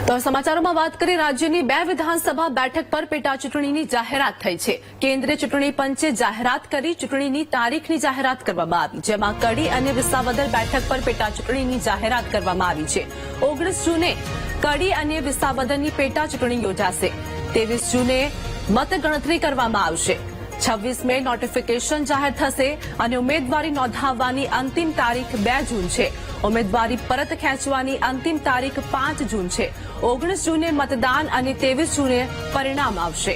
તો સમાચારોમાં વાત કરીએ રાજ્યની 2 વિધાનસભા બેઠક પર પેટા ચૂંટણીની જાહેરાત થઈ છે। કેન્દ્રીય ચૂંટણી પંચે જાહેરાત કરી ચૂંટણીની તારીખની જાહેરાત કરવામાં આવી, જેમાં કડી અને વિસાવદર બેઠક પર પેટા ચૂંટણીની જાહેરાત કરવામાં આવી છે। 19 જૂને કડી અને વિસાવદરની પેટા ચૂંટણી યોજાશે। 23 જૂને મતગણતરી કરવામાં આવશે। 26 મે નોટિફિકેશન જાહેર થશે અને ઉમેદવારી નોંધાવવાની અંતિમ તારીખ 2 જૂન છે। ઉમેદવારી પરત ખેંચવાની અંતિમ તારીખ 5 જૂન છે। 19 જૂને મતદાન અને 23 જૂને પરિણામ આવશે।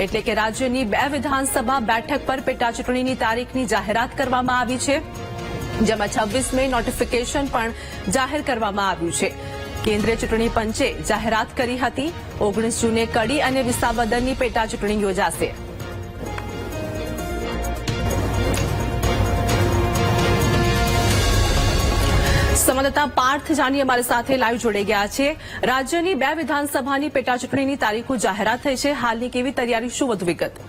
એટલે કે રાજ્યની 2 વિધાનસભા બેઠક પર પેટા ચૂંટણીની તારીખની જાહેરાત કરવામાં આવી છે, જેમાં 26 મે નોટિફિકેશન પણ જાહેર કરવામાં આવ્યું છે। કેન્દ્રીય ચૂંટણી પંચે જાહેરાત કરી હતી। 19 જૂને કડી અને વિસાવદરની પેટા ચૂંટણી યોજાશે। સંવાદદાતા પાર્થ જાની અમારી સાથે લાઈવ જોડાઈ ગયા છે। રાજ્યની 2 વિધાનસભાની પેટા ચૂંટણીની તારીખો જાહેરાત થઈ છે। હાલની કેવી તૈયારી, શું વધુ વિગત?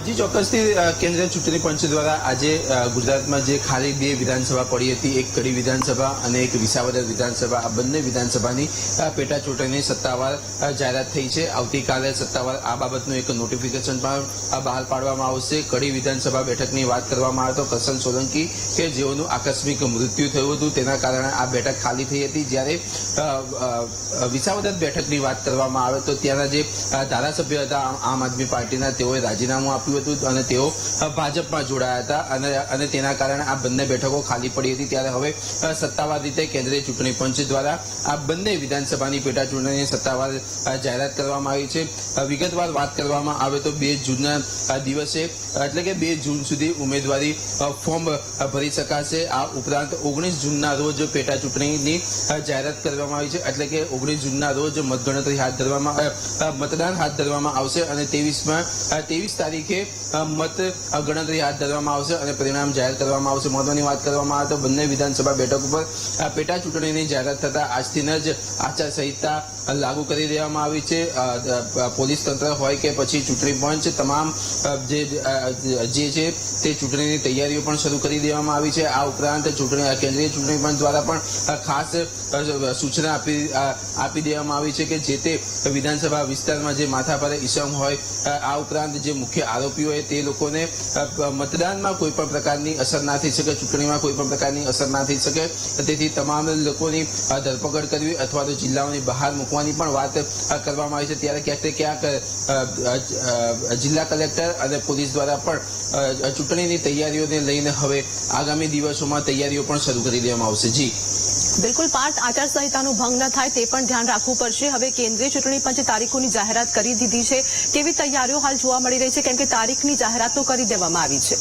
જી ચોક્કસથી કેન્દ્રીય ચૂંટણી પંચ દ્વારા આજે ગુજરાતમાં જે ખાલી 2 વિધાનસભા પડી હતી, એક કડી વિધાનસભા અને એક વિસાવદર વિધાનસભા, આ બંને વિધાનસભાની પેટા ચૂંટણીની સત્તાવાર જાહેરાત થઈ છે। આવતીકાલે સત્તાવાર આ બાબતનું એક નોટિફિકેશન પણ બહાર પાડવામાં આવશે। કડી વિધાનસભા બેઠકની વાત કરવામાં આવે તો કરશન સોલંકી કે જેઓનું આકસ્મિક મૃત્યુ થયું હતું તેના કારણે આ બેઠક ખાલી થઈ હતી, જ્યારે વિસાવદર બેઠકની વાત કરવામાં આવે તો ત્યાંના જે ધારાસભ્ય હતા આમ આદમી પાર્ટીના, તેઓએ રાજીનામું આપ્યું હતું અને તેઓ ભાજપમાં જોડાયા હતા અને તેના કારણે આ બંને બેઠકો ખાલી પડી હતી। ત્યારે હવે સત્તાવાર રીતે કેન્દ્રીય ચૂંટણી પંચ દ્વારા આ બંને વિધાનસભાની પેટા ચૂંટણીની સત્તાવાર જાહેરાત કરવામાં આવી છે। વિગતવાર વાત કરવામાં આવે તો 2 જૂનના દિવસે એટલે કે 2 જૂન સુધી ઉમેદવારી ફોર્મ ભરી શકાશે। આ ઉપરાંત 19 જૂનના રોજ પેટા ચૂંટણીની જાહેરાત કરવામાં આવી છે, એટલે કે 19 જૂનના રોજ મતગણતરી મતદાન હાથ ધરવામાં આવશે અને 23 તારીખે મત ગણતરી હાથ ધરવામાં આવશે અને પરિણામ જાહેર કરવામાં આવશે। મહત્વની વાત કરવામાં આવે તો બંને વિધાનસભા બેઠક ઉપર પેટા ચૂંટણીની જાહેરાત થતા આજથી જ આચારસંહિતા લાગુ કરી દેવામાં આવી છે। પોલીસ તંત્ર હોય કે પછી ચૂંટણી પંચ, તમામ જે છે તે ચૂંટણીની તૈયારીઓ પણ શરૂ કરી દેવામાં આવી છે। આ ઉપરાંત કેન્દ્રીય ચૂંટણી પંચ દ્વારા પણ ખાસ સૂચના આપી દેવામાં આવી છે કે જે તે વિધાનસભા વિસ્તારમાં જે માથાભારે ઇસમ હોય, આ ઉપરાંત જે મુખ્ય આરોપીઓ હોય તે લોકોને મતદાનમાં કોઈ પણ પ્રકારની અસર ના થઈ શકે, ચૂંટણીમાં કોઈ પણ પ્રકારની અસર ના થઈ શકે, તેથી તમામ લોકોની ધરપકડ કરવી અથવા તો જિલ્લાઓની બહાર મૂકવાની પણ વાત કરવામાં આવી છે। ત્યારે ક્યાંક જિલ્લા કલેક્ટર અને પોલીસ દ્વારા પણ ચૂંટણીની તૈયારીઓને લઈને હવે આગામી દિવસોમાં તૈયારીઓ પણ શરૂ કરી દેવામાં આવશે। જી બિલકુલ પાર્થ, આચારસંહિતાનું ભંગ ન થાય તે પણ ધ્યાન રાખવું પડશે। હવે કેન્દ્રીય ચૂંટણી પંચે તારીખોની જાહેરાત કરી દીધી છે, કેવી તૈયારીઓ હાલ જોવા મળી રહી છે? કેમ કે તારીખની જાહેરાત તો કરી દેવામાં આવી છે।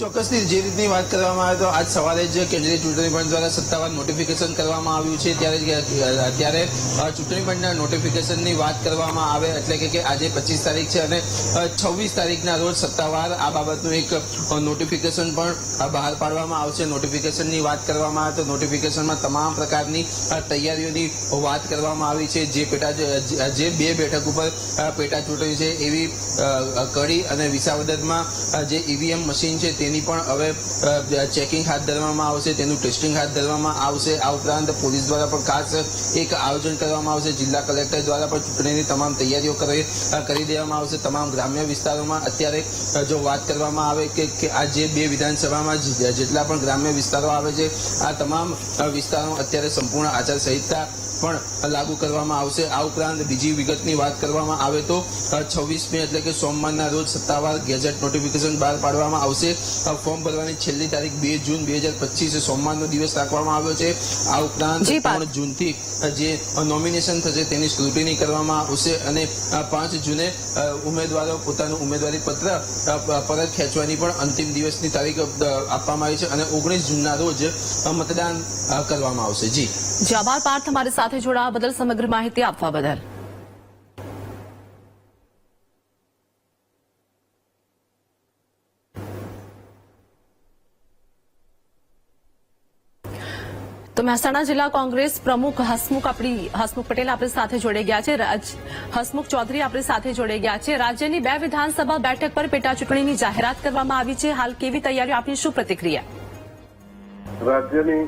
ચોક્કસથી જે રીતની વાત કરવામાં આવે તો આજ સવારે જ કેન્દ્રીય ચૂંટણી પંચ દ્વારા સત્તાવાર નોટિફિકેશન કરવામાં આવ્યું છે। ત્યારે ચૂંટણી પંચના નોટિફિકેશનની વાત કરવામાં આવે એટલે કે આજે 25 તારીખ છે અને 26 તારીખના રોજ સત્તાવાર આ બાબતનું એક નોટિફિકેશન પણ બહાર પાડવામાં આવશે। નોટિફિકેશનની વાત કરવામાં આવે તો નોટિફિકેશનમાં તમામ પ્રકારની તૈયારીઓની વાત કરવામાં આવી છે। જે 2 બેઠક ઉપર પેટા ચૂંટણી છે એવી કડી અને વિસાવદરમાં જે ઈવીએમ મશીન છે તેની પણ હવે ચેકિંગ હાથ ધરવામાં આવશે, તેનું ટેસ્ટિંગ હાથ ધરવામાં આવશે। આ ઉપરાંત પોલીસ દ્વારા પણ ખાસ એક આયોજન કરવામાં આવશે। જિલ્લા કલેક્ટર દ્વારા પણ ચૂંટણીની તમામ તૈયારીઓ કરી દેવામાં આવશે। તમામ ગ્રામ્ય વિસ્તારોમાં અત્યારે જો વાત કરવામાં આવે કે આ જે 2 વિધાનસભામાં જેટલા પણ ગ્રામ્ય વિસ્તારો આવે છે, આ તમામ વિસ્તારો અત્યારે સંપૂર્ણ આચારસંહિતા પણ લાગુ કરવામાં આવશે। આ ઉપરાંત બીજી વિગતની વાત કરવામાં આવે તો 26 મે એટલે કે સોમવારના રોજ સત્તાવાર ગેઝેટ નોટિફિકેશન બહાર પાડવામાં આવશે। ફોર્મ ભરવાની છેલ્લી તારીખ 2 જૂન 2025 સોમવારનો દિવસ રાખવામાં આવ્યો છે। આ ઉપરાંત 3 જૂનથી જે નોમિનેશન થશે તેની સ્ક્રુટિની કરવામાં આવશે અને 5 જૂને ઉમેદવારો પોતાનું ઉમેદવારી પત્ર પરત ખેંચવાની પણ અંતિમ દિવસની તારીખ આપવામાં આવી છે અને 19 જૂનના રોજ મતદાન કરવામાં આવશે। જી આભાર પાર્થ, અમારી સાથે જોડાવા બદલ, સમગ્ર માહિતી આપવા બદલ। તો મહેસાણા જિલ્લા કોંગ્રેસ પ્રમુખ હસમુખ પટેલ આપણી સાથે જોડાઈ ગયા છે. હસમુખ ચૌધરી આપણી સાથે જોડાઈ ગયા છે. રાજ્યની 2 વિધાનસભા બેઠક પર પેટા ચૂંટણીની જાહેરાત કરવામાં આવી છે. હાલ કેવી તૈયારીઓ, આપની શું પ્રતિક્રિયા? રાજ્યની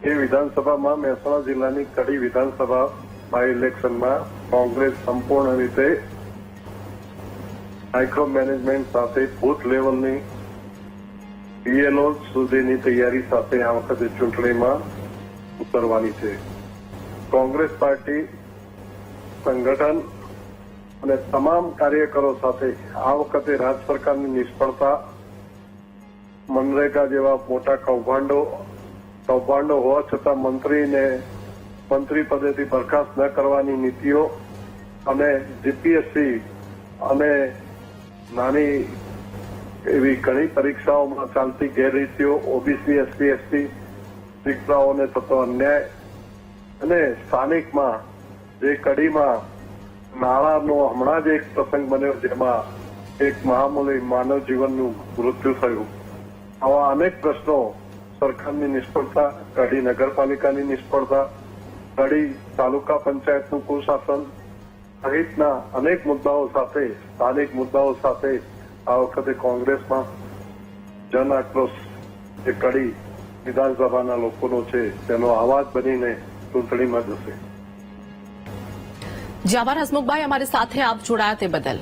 એ વિધાનસભામાં મહેસાણા જિલ્લાની કડી વિધાનસભા બાય ઇલેક્શનમાં કોંગ્રેસ સંપૂર્ણ રીતે માઇક્રો મેનેજમેન્ટ સાથે બૂથ લેવલની પીએલઓ સુધીની તૈયારી સાથે આ વખતે ચૂંટણીમાં ઉતરવાની છે. કોંગ્રેસ પાર્ટી સંગઠન અને તમામ કાર્યકરો સાથે આ વખતે રાજ્ય સરકારની નિષ્ફળતા, મનરેગા જેવા મોટા કૌભાંડો હોવા છતાં મંત્રી પદેથી બરખાસ્ત ન કરવાની નીતિઓ અને જીપીએસસી અને નાની એવી ઘણી પરીક્ષાઓમાં ચાલતી ગેરરીતિઓ, ઓબીસી, એસસી, એસટી દીકરાઓને થતો અન્યાય અને સ્થાનિકમાં જે કડીમાં નાણાંનો હમણાં જ એક પ્રસંગ બન્યો જેમાં એક મહામૂલી માનવ જીવનનું મૃત્યુ થયું. આવા અનેક પ્રશ્નો, સરકારની નિષ્ફળતા, કડી નગરપાલિકાની નિષ્ફળતા, કડી તાલુકા પંચાયતનું કુશાસન સહિતના અનેક મુદ્દાઓ સાથે, સ્થાનિક મુદ્દાઓ સાથે આ વખતે કોંગ્રેસમાં જન આક્રોશ જે કડી વિધાનસભાના લોકોનો છે તેનો અવાજ બનીને ચૂંટણીમાં જશે. જી આભાર હસમુખભાઈ, અમારી સાથે આપ જોડાયા તે બદલ.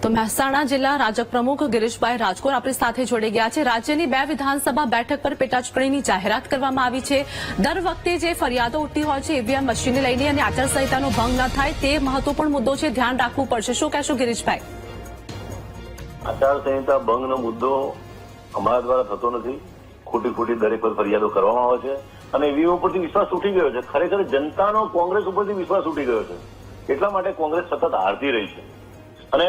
તો મહેસાણા જિલ્લા રાજક પ્રમુખ ગિરીશભાઈ રાજકોર આપણી સાથે જોડાઈ ગયા છે. રાજ્યની 2 વિધાનસભા બેઠક પર પેટા ચૂંટણીની જાહેરાત કરવામાં આવી છે. દર વખતે જે ફરિયાદો ઉઠતી હોય છે ઈવીએમ મશીનને લઈને અને આચારસંહિતાનો ભંગ ન થાય તે મહત્વપૂર્ણ મુદ્દો છે, ધ્યાન રાખવું પડશે. શું કહેશો ગિરીશભાઈ? આચારસંહિતા ભંગનો મુદ્દો અમારા દ્વારા થતો નથી. ખોટી દરેક પર ફરિયાદો કરવામાં આવે છે અને ઈવીએમ ઉપરથી વિશ્વાસ ઉઠી ગયો છે. ખરેખર જનતાનો કોંગ્રેસ ઉપરથી વિશ્વાસ ઉઠી ગયો છે. એટલા માટે કોંગ્રેસ સતત હારતી રહી છે અને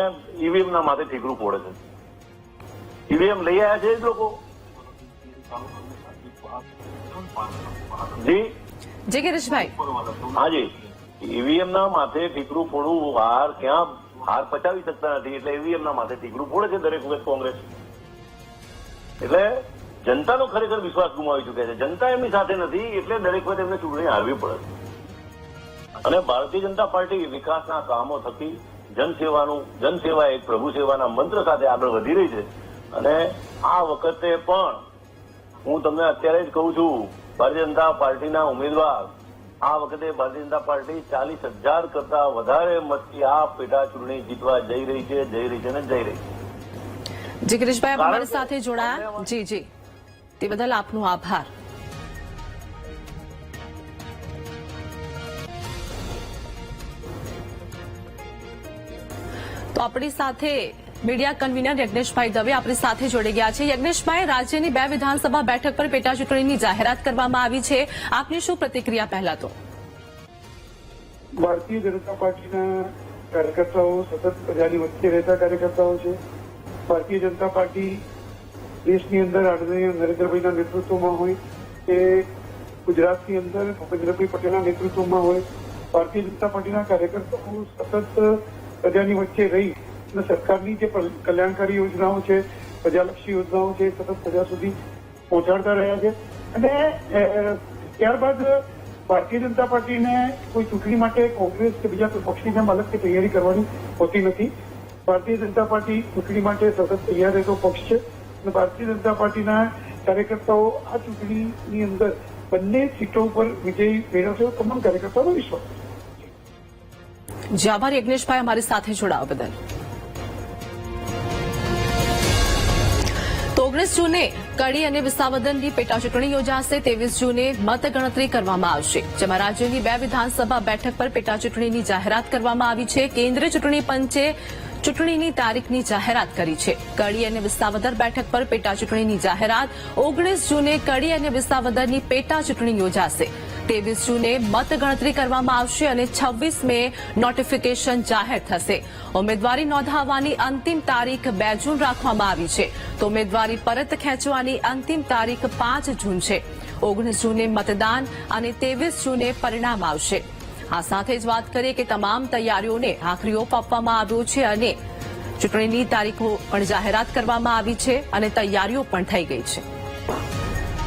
ઈવીએમના માથે ઠીકરું ફોડે છે. ઈવીએમ લઈ આવ્યા છે જ લોકો. જી જી ગિરીશભાઈ. હાજી, ઈવીએમના માથે ઠીકરું ફોડવું, હાર પચાવી શકતા નથી એટલે ઈવીએમના માથે ઠીકરું ફોડે છે દરેક વખત કોંગ્રેસ. એટલે જનતાનો ખરેખર વિશ્વાસ ગુમાવી ચૂક્યા છે. જનતા એમની સાથે નથી એટલે દરેક વખત એમને ચૂંટણી હારવી પડે છે. અને ભારતીય જનતા પાર્ટી વિકાસના કામો થકી જનસેવા એક પ્રભુ સેવાના મંત્ર સાથે આગળ વધી રહી છે. અને આ વખતે પણ હું તમને અત્યારે જ કહું છું, ભારતીય જનતા પાર્ટીના ઉમેદવાર આ વખતે ભારતીય જનતા પાર્ટી 40,000 કરતા વધારે મતથી આ પેટા ચૂંટણી જીતવા જઈ રહી છે. જી ગિરીશભાઈ, અમારી સાથે જોડાયા. જી તે બદલ આપનો આભાર. તો આપણી સાથે મીડિયા કન્વીનર યજ્ઞેશભાઈ દવે આપણી સાથે જોડાઈ ગયા છે. યજ્ઞેશભાઈ, રાજ્યની 2 વિધાનસભા બેઠક પર પેટા ચૂંટણીની જાહેરાત કરવામાં આવી છે. આપની શું પ્રતિક્રિયા? પહેલા તો ભારતીય જનતા પાર્ટીના કાર્યકર્તાઓ સતત પ્રજાની વચ્ચે રહેતા કાર્યકર્તાઓ છે. ભારતીય જનતા પાર્ટી દેશની અંદર આદરણીય નરેન્દ્રભાઈના નેતૃત્વમાં હોય કે ગુજરાતની અંદર ભૂપેન્દ્રભાઈ પટેલના નેતૃત્વમાં હોય, ભારતીય જનતા પાર્ટીના કાર્યકર્તાઓ સતત પ્રજાની વચ્ચે રહી અને સરકારની જે કલ્યાણકારી યોજનાઓ છે, પ્રજાલક્ષી યોજનાઓ છે, સતત પ્રજા સુધી પહોંચાડતા રહ્યા છે. અને ત્યારબાદ ભારતીય જનતા પાર્ટીને કોઈ ચૂંટણી માટે કોંગ્રેસ કે બીજા કોઈ પક્ષની જેમ અલગથી તૈયારી કરવાની હોતી નથી. ભારતીય જનતા પાર્ટી ચૂંટણી માટે સતત તૈયાર રહેતો પક્ષ છે અને ભારતીય જનતા પાર્ટીના કાર્યકર્તાઓ આ ચૂંટણીની અંદર બંને સીટો ઉપર વિજય મેળવશે તમામ કાર્યકર્તાઓનો વિશ્વાસ છે. જી આભાર યજ્ઞેશભાઈ, અમારી સાથે જોડાવા બદલ. તો 19 જૂને કડી અને વિસાવદરની પેટા ચૂંટણી યોજાશે. 23 જૂને મતગણતરી કરવામાં આવશે, જેમાં રાજ્યની 2 વિધાનસભા બેઠક પર પેટા ચૂંટણીની જાહેરાત કરવામાં આવી છે. કેન્દ્રીય ચૂંટણી પંચે ચૂંટણીની તારીખની જાહેરાત કરી છે. કડી અને વિસાવદર બેઠક પર પેટા ચૂંટણીની જાહેરાત. 19 જૂને કડી અને વિસાવદરની પેટા ચૂંટણી યોજાશે. 23 જૂને મતગણતરી કરવામાં આવશે અને 26 મે નોટિફિકેશન જાહેર થશે. ઉમેદવારી નોંધાવવાની અંતિમ તારીખ 2 જૂન રાખવામાં આવી છે, તો ઉમેદવારી પરત ખેંચવાની અંતિમ તારીખ 5 જૂન છે. 19 જૂને મતદાન અને 23 જૂને પરિણામ આવશે. આ સાથે જ વાત કરીએ કે તમામ તૈયારીઓને આખરી ઓપ આપવામાં આવ્યો છે અને ચૂંટણીની તારીખો પણ જાહેરાત કરવામાં આવી છે અને તૈયારીઓ પણ થઈ ગઈ છે.